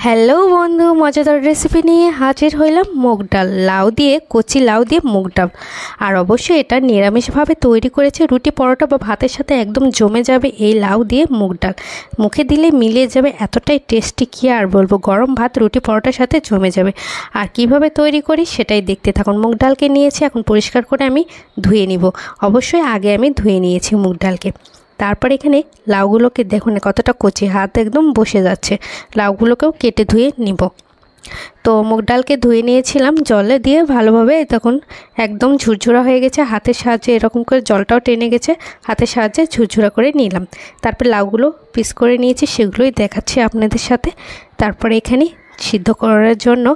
Hello বন্ধু, মজাদার recipe নিয়ে হাজির হইলাম। মুগ ডাল, লাউ দিয়ে, কচি লাউ দিয়ে মুগ ডাল। আর অবশ্যই এটা নিরামিষভাবে তৈরি করেছে। রুটি, পরোটা বা ভাতের সাথে একদম জমে যাবে এই লাউ দিয়ে মুগ ডাল। মুখে দিলে মিলিয়ে যাবে, এতটাই টেস্টি, কী আর বলবো। গরম ভাত, রুটি, পরোটার সাথে জমে যাবে। আর কিভাবে তৈরি করি সেটাই দেখতে থাকুন। মুগ ডালকে নিয়েছি, এখন পরিষ্কার করে আমি ধুয়ে নিব। অবশ্যই আগে আমি ধুয়ে নিয়েছি মুগ ডালকে। তারপর এখানে লাউগুলোকে দেখুন কতটা কচি, হাত একদম বসে যাচ্ছে। লাউগুলোকেও কেটে ধুয়ে নিব। তো মুগ ডালকে ধুয়ে নিয়েছিলাম জলে দিয়ে ভালোভাবে, তখন একদম ঝুরঝুরা হয়ে গেছে। হাতের সাহায্যে এরকম করে জলটাও টেনে গেছে, হাতের সাহায্যে ঝুরঝুরা করে নিলাম। তারপর লাউগুলো পিস করে নিয়েছি, সেগুলোই দেখাচ্ছি আপনাদের সাথে। তারপরে এখানে সিদ্ধ করার জন্য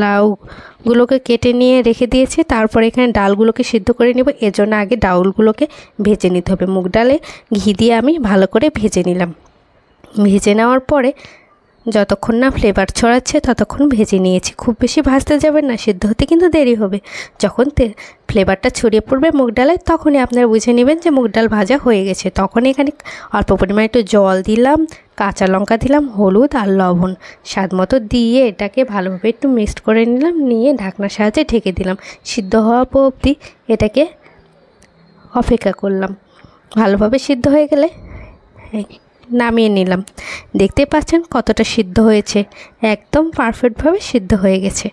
লাউগুলোকে কেটে নিয়ে রেখে দিয়েছি। তারপরে এখানে ডালগুলোকে সিদ্ধ করে নেব। এজন্য আগে ডালগুলোকে ভেজে নিতে হবে। মুগ ডালে ঘি দিয়ে আমি ভালো করে ভেজে নিলাম। ভেজে নেওয়ার পরে যতক্ষণ না ফ্লেভার ছড়াচ্ছে ততক্ষণ ভেজে নিয়েছি। খুব বেশি ভাজতে যাবেন না, সিদ্ধ হতে কিন্তু দেরি হবে। যখন ফ্লেভারটা ছড়িয়ে পড়বে মুগ ডালে, তখনই আপনারা বুঝে নেবেন যে মুগ ডাল ভাজা হয়ে গেছে। তখন এখানে অল্প পরিমাণে একটু জল দিলাম, কাঁচা লঙ্কা দিলাম, হলুদ আর লবণ স্বাদ মতো দিয়ে এটাকে ভালোভাবে একটু মিক্সড করে নিলাম। নিয়ে ঢাকনার সাহায্যে ঢেকে দিলাম। সিদ্ধ হওয়া অবধি এটাকে অপেক্ষা করলাম। ভালোভাবে সিদ্ধ হয়ে গেলে নামিয়ে নিলাম। দেখতে পাচ্ছেন কতটা সিদ্ধ হয়েছে, একদম পারফেক্টভাবে সিদ্ধ হয়ে গেছে।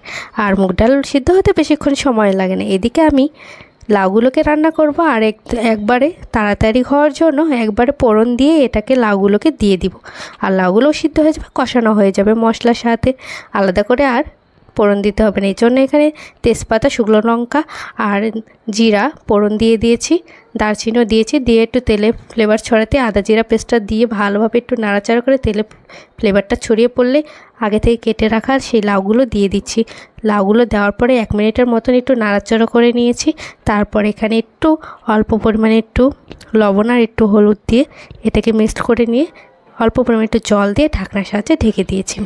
আর মুগ ডাল সিদ্ধ হতে বেশিক্ষণ সময় লাগে না। এদিকে আমি লাউগুলোকে রান্না করব। আর একবারে তাড়াতাড়ি হওয়ার জন্য একবারে ফোড়ন দিয়ে এটাকে লাউগুলোকে দিয়ে দিব। আর লাউগুলোও সিদ্ধ হয়ে যাবে, কষানো হয়ে যাবে মশলার সাথে। আলাদা করে আর ফোড়ন দিতে হবে না। এই জন্য এখানে তেজপাতা, শুকনো লঙ্কা আর জিরা ফোড়ন দিয়ে দিয়েছি, দারচিনিও দিয়েছি। দিয়ে একটু তেলে ফ্লেভার ছড়াতে আদা জিরা পেস্টটা দিয়ে ভালোভাবে একটু নাড়াচাড়া করে তেলে ফ্লেভারটা ছড়িয়ে পড়লে আগে থেকে কেটে রাখা সেই লাউগুলো দিয়ে দিচ্ছি। লাউগুলো দেওয়ার পরে 1 মিনিটের মতন একটু নাড়াচাড়া করে নিয়েছি। তারপর এখানে একটু অল্প পরিমাণে একটু লবণ আর একটু হলুদ দিয়ে এটাকে মিক্সড করে নিয়ে অল্প পরিমাণে একটু জল দিয়ে ঢাকনার সাহায্যে ঢেকে দিয়েছি।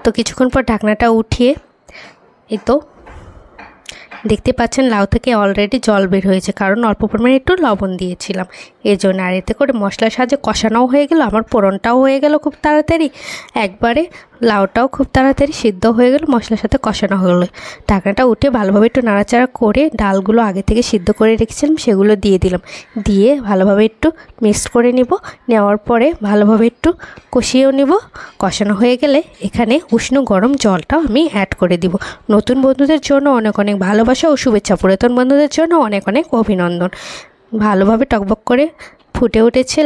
তো কিছুক্ষণ পর ঢাকনাটা উঠিয়ে এই তো দেখতে পাচ্ছেন লাউ থেকে অলরেডি জল বের হয়েছে, কারণ অল্প পরিমাণে একটু লবণ দিয়েছিলাম এই জন্য। আর এতে করে মশলার সাহায্যে কষানোও হয়ে গেল, আমার ফোড়নটাও হয়ে গেল খুব তাড়াতাড়ি। একবারে লাউটাও খুব তাড়াতাড়ি সিদ্ধ হয়ে গেল, মশলার সাথে কষানো হলো। ঢাকনাটা উঠে ভালোভাবে একটু নাড়াচাড়া করে ডালগুলো আগে থেকে সিদ্ধ করে রেখেছিলাম সেগুলো দিয়ে দিলাম। দিয়ে ভালোভাবে একটু মিক্সড করে নিব। নেওয়ার পরে ভালোভাবে একটু কষিয়েও নিব। কষানো হয়ে গেলে এখানে উষ্ণ গরম জলটাও আমি অ্যাড করে দিব। নতুন বন্ধুদের জন্য অনেক অনেক ভালোবাসা ও শুভেচ্ছা, পুরাতন বন্ধুদের জন্য অনেক অনেক অভিনন্দন। ভালোভাবে টকবক করে ফুটে উঠেছে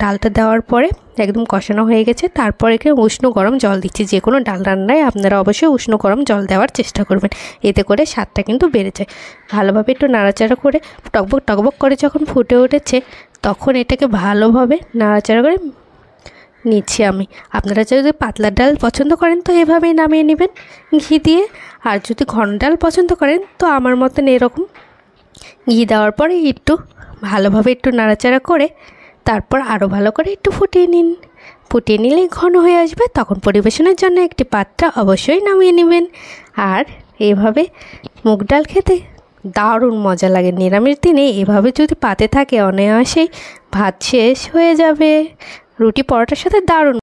ডালটা দেওয়ার পরে, একদম কষানো হয়ে গেছে। তারপর এখানে উষ্ণ গরম জল দিচ্ছি। যে কোনো ডাল রান্নায় আপনারা অবশ্যই উষ্ণ গরম জল দেওয়ার চেষ্টা করবেন, এতে করে স্বাদটা কিন্তু বেড়ে যায়। ভালোভাবে একটু নাড়াচাড়া করে টকবক টকবক করে যখন ফুটে উঠেছে তখন এটাকে ভালোভাবে নাড়াচাড়া করে নিচ্ছি আমি। আপনারা যদি পাতলা ডাল পছন্দ করেন তো এভাবেই নামিয়ে নেবেন ঘি দিয়ে। আর যদি ঘন ডাল পছন্দ করেন তো আমার মতন এরকম ঘি দেওয়ার পরে একটু ভালোভাবে একটু নাড়াচাড়া করে তারপর আরও ভালো করে একটু ফুটিয়ে নিন। ফুটিয়ে নিলেই ঘন হয়ে আসবে, তখন পরিবেশনের জন্য একটি পাত্র অবশ্যই নামিয়ে নেবেন। আর এভাবে মুগ ডাল খেতে দারুণ মজা লাগে। নিরামিষ দিনে এভাবে যদি পাতে থাকে অনায়াসেই ভাত শেষ হয়ে যাবে। রুটি পরোটার সাথে দারুণ